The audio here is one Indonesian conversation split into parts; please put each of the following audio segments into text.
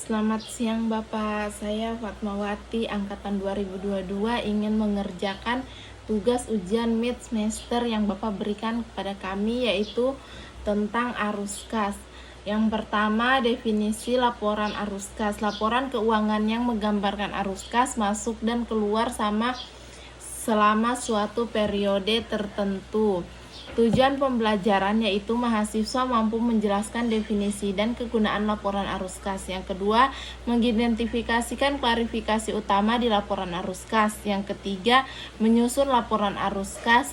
Selamat siang Bapak, saya Fatmawati angkatan 2022 ingin mengerjakan tugas ujian mid semester yang Bapak berikan kepada kami, yaitu tentang arus kas. Yang pertama, definisi laporan arus kas. Laporan keuangan yang menggambarkan arus kas masuk dan keluar selama suatu periode tertentu. Tujuan pembelajaran yaitu mahasiswa mampu menjelaskan definisi dan kegunaan laporan arus kas. Yang kedua, mengidentifikasikan klarifikasi utama di laporan arus kas. Yang ketiga, menyusun laporan arus kas.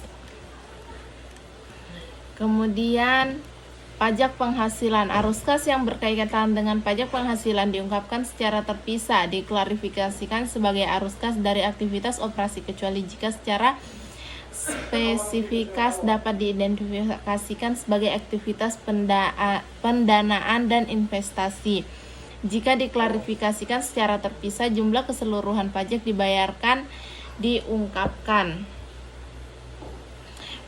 Kemudian, pajak penghasilan. Arus kas yang berkaitan dengan pajak penghasilan diungkapkan secara terpisah, diklarifikasikan sebagai arus kas dari aktivitas operasi kecuali jika secara spesifikas dapat diidentifikasikan sebagai aktivitas pendanaan dan investasi. Jika diklarifikasikan secara terpisah, jumlah keseluruhan pajak dibayarkan diungkapkan.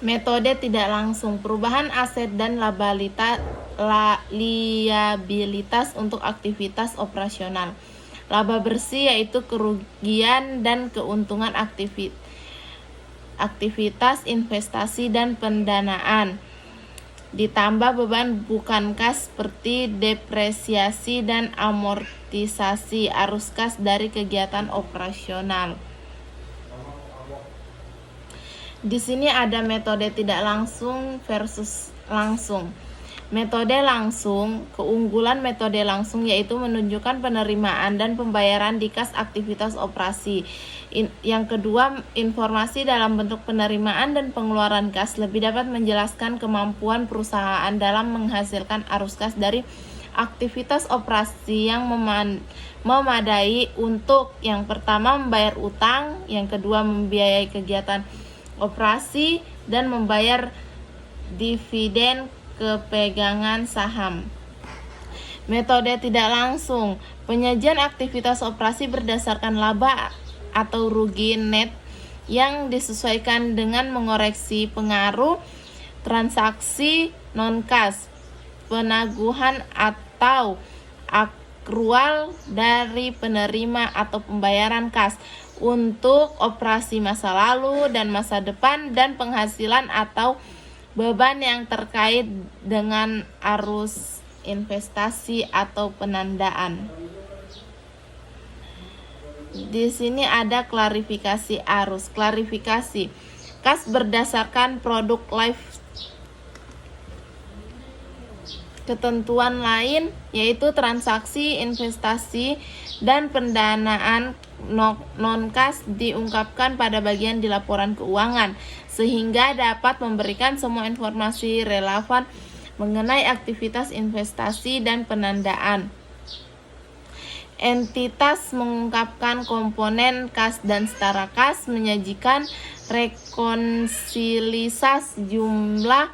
Metode tidak langsung. Perubahan aset dan liabilitas untuk aktivitas operasional. Laba bersih yaitu kerugian dan keuntungan aktivitas investasi dan pendanaan. Ditambah beban bukan kas seperti depresiasi dan amortisasi. Arus kas dari kegiatan operasional. Di sini ada metode tidak langsung versus langsung. Metode langsung, keunggulan metode langsung yaitu menunjukkan penerimaan dan pembayaran di kas aktivitas operasi. Yang kedua, informasi dalam bentuk penerimaan dan pengeluaran kas lebih dapat menjelaskan kemampuan perusahaan dalam menghasilkan arus kas dari aktivitas operasi yang memadai untuk yang pertama membayar utang, yang kedua membiayai kegiatan operasi, dan membayar dividen kepegangan saham. Metode tidak langsung, penyajian aktivitas operasi berdasarkan laba atau rugi net yang disesuaikan dengan mengoreksi pengaruh transaksi non-kas, penaguhan atau akrual dari penerima atau pembayaran kas untuk operasi masa lalu dan masa depan, dan penghasilan atau beban yang terkait dengan arus investasi atau penandaan. Di sini ada klarifikasi arus. Klarifikasi kas berdasarkan produk life ketentuan lain yaitu transaksi, investasi, dan pendanaan non-kas diungkapkan pada bagian di laporan keuangan sehingga dapat memberikan semua informasi relevan mengenai aktivitas investasi dan penandaan. Entitas mengungkapkan komponen kas dan setara kas, menyajikan rekonsiliasi jumlah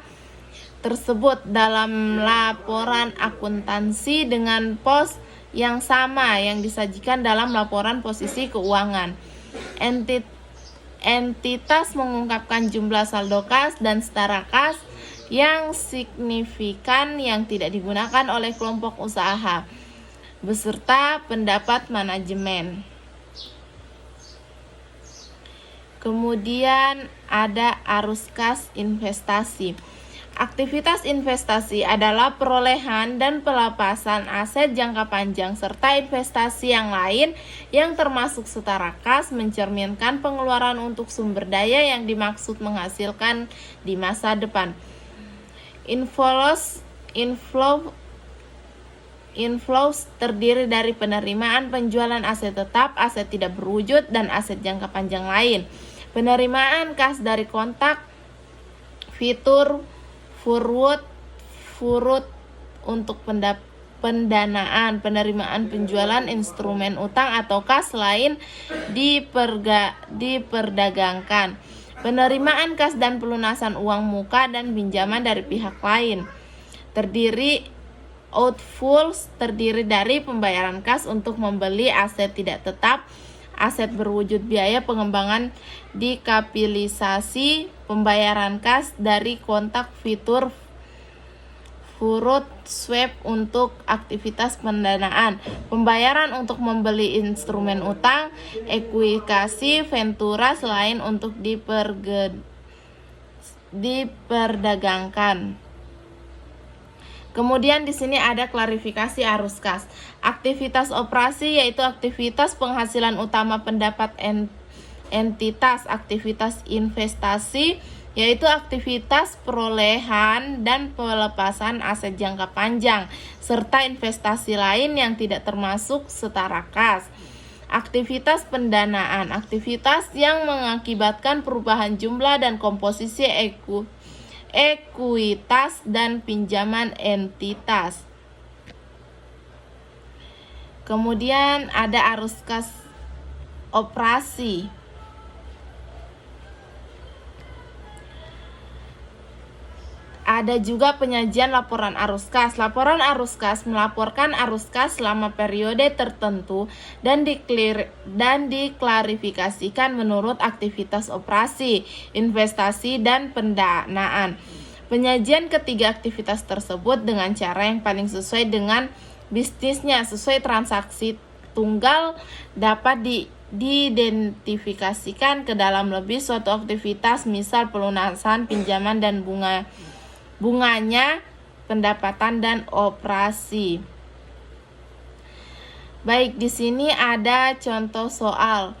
tersebut dalam laporan akuntansi dengan pos yang sama yang disajikan dalam laporan posisi keuangan. Entitas mengungkapkan jumlah saldo kas dan setara kas yang signifikan yang tidak digunakan oleh kelompok usaha beserta pendapat manajemen. Kemudian ada arus kas investasi. Aktivitas investasi adalah perolehan dan pelepasan aset jangka panjang serta investasi yang lain yang termasuk setara kas, mencerminkan pengeluaran untuk sumber daya yang dimaksud menghasilkan di masa depan. Inflows terdiri dari penerimaan penjualan aset tetap, aset tidak berwujud, dan aset jangka panjang lain. Penerimaan kas dari kontak, fitur, forward untuk pendanaan, penerimaan penjualan instrumen utang atau kas lain diperdagangkan. Penerimaan kas dan pelunasan uang muka dan pinjaman dari pihak lain. Outflows terdiri dari pembayaran kas untuk membeli aset tidak tetap, aset berwujud biaya pengembangan dikapitalisasi, pembayaran kas dari kontak, fitur, Furut swap untuk aktivitas pendanaan, pembayaran untuk membeli instrumen utang, ekuitas ventura selain untuk diperdagangkan. Kemudian di sini ada klarifikasi arus kas. Aktivitas operasi yaitu aktivitas penghasilan utama pendapat entitas. Aktivitas investasi yaitu aktivitas perolehan dan pelepasan aset jangka panjang serta investasi lain yang tidak termasuk setara kas. Aktivitas pendanaan, aktivitas yang mengakibatkan perubahan jumlah dan komposisi ekuitas dan pinjaman entitas. Kemudian ada arus kas operasi. Ada juga penyajian laporan arus kas. Laporan arus kas melaporkan arus kas selama periode tertentu dan diklarifikasikan menurut aktivitas operasi, investasi, dan pendanaan. Penyajian ketiga aktivitas tersebut dengan cara yang paling sesuai dengan bisnisnya, sesuai transaksi tunggal dapat diidentifikasikan ke dalam lebih suatu aktivitas, misal pelunasan pinjaman dan bunganya, pendapatan, dan operasi. Baik, di sini ada contoh soal.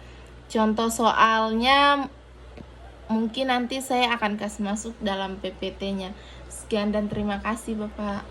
Contoh soalnya mungkin nanti saya akan kasih masuk dalam PPT-nya. Sekian dan terima kasih Bapak.